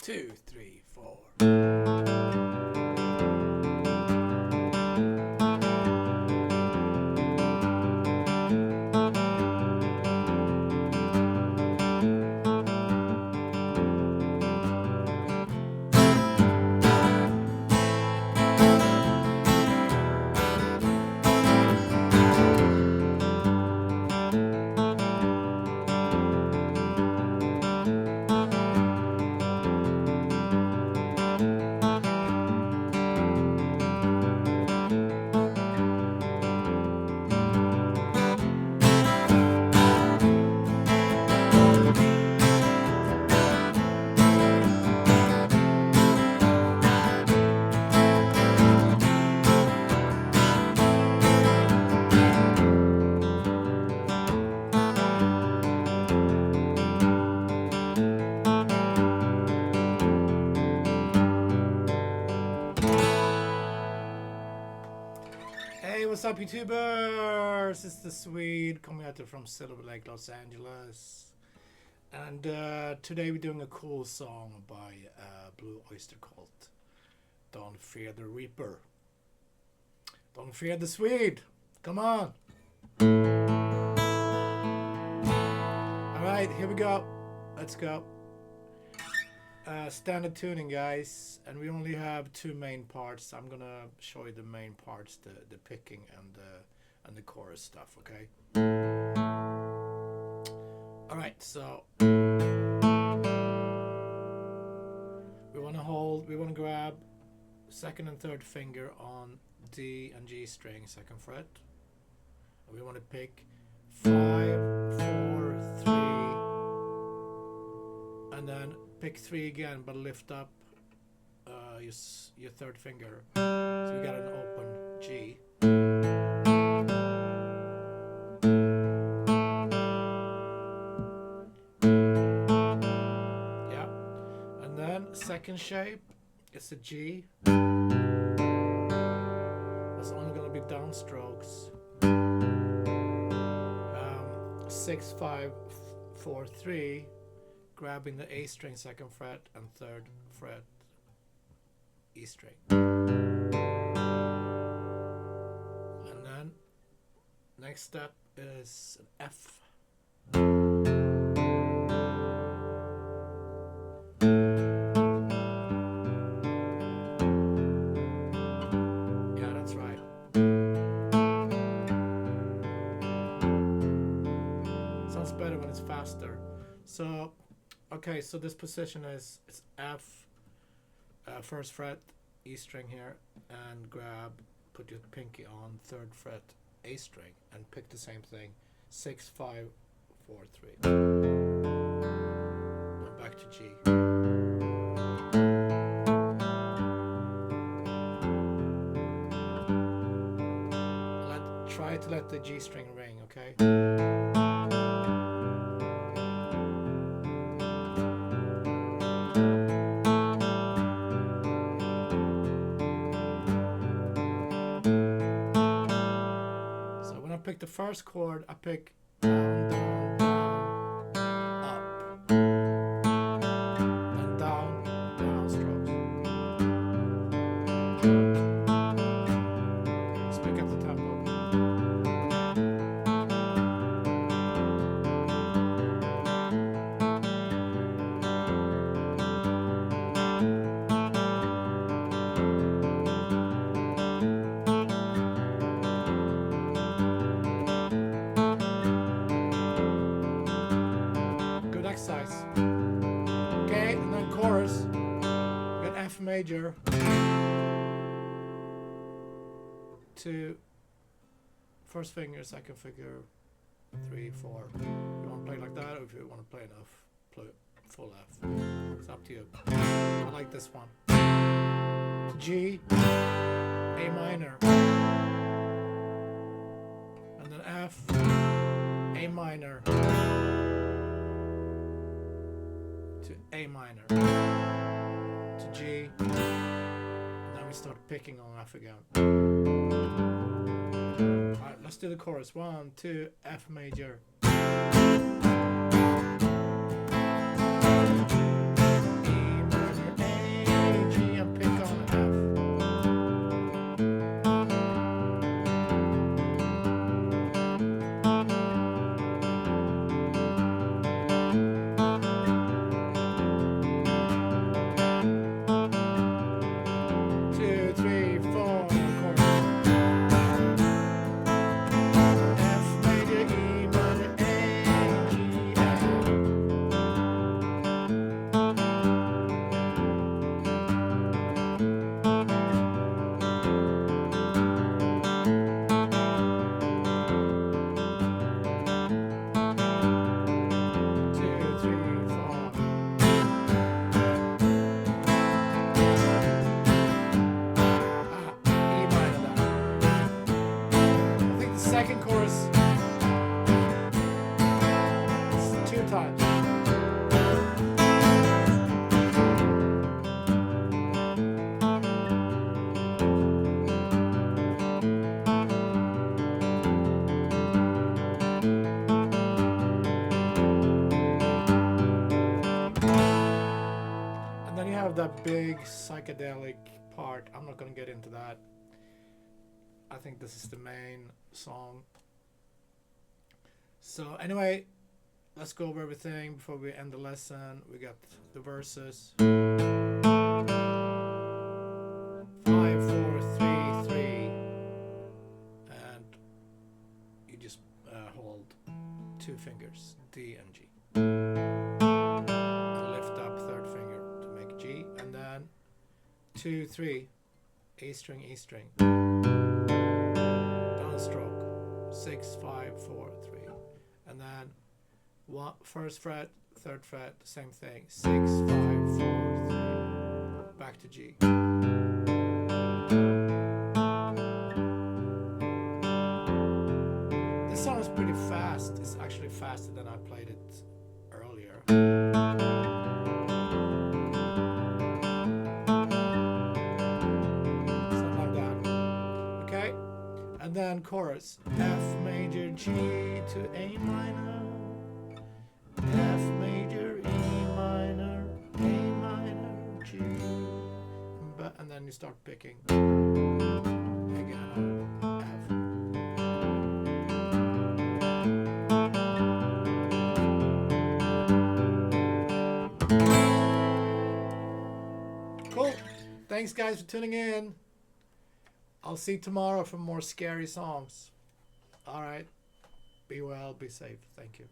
2, 3, 4. What's up, YouTubers? It's the Swede coming at you from Silver Lake, Los Angeles. And today we're doing a cool song by Blue Öyster called Don't Fear the Reaper. Don't fear the Swede. Come on. Alright, here we go. Let's go. Standard tuning, guys, and we only have two main parts. I'm gonna show you the main parts, the picking and the chorus stuff, okay? Alright, so we wanna grab second and third finger on D and G string, second fret. We wanna pick 5, 4, 3, and then pick 3 again, but lift up your third finger. So you got an open G. Yeah. And then second shape is a G. That's only going to be downstrokes. 6, 5, 4, 3. Grabbing the A string, second fret, and third fret, E string. And then next step is an F. Yeah, that's right. Sounds better when it's faster. So okay, so this position is F, first fret, E string here, and put your pinky on third fret, A string, and pick the same thing, 6, 5, 4, 3. And back to G. Try to let the G string ring, okay? Pick the first chord, I pick down, down, down, up, and down, down strokes. Let's pick up the tempo. Okay, and then chorus. We got F major to first finger, second finger, 3, 4. If you want to play like that, or if you want to play full F, it's up to you. I like this one. G, A minor, and then F, A minor. To A minor, to G, and then we start picking on F again. Alright, let's do the chorus. 1, 2, F major. E minor. And then you have that big psychedelic part. I'm not going to get into that. I think this is the main song. So anyway, let's go over everything before we end the lesson. We got the verses. 5, 4, 3, 3. And you just hold 2 fingers, D and G. And lift up 3rd finger to make G. And then 2, 3, A string, E string. Downstroke, 6, 5, 4, 3. And then 1st fret, 3rd fret, same thing. 6, 5, 4, 3. Back to G. This song is pretty fast. It's actually faster than I played it earlier. Something like that. Okay? And then chorus. F major, G to A minor. F major, E minor, A minor, G. And then you start picking again on F. Cool. Thanks guys for tuning in. I'll see you tomorrow for more scary songs. Alright. Be well, be safe. Thank you.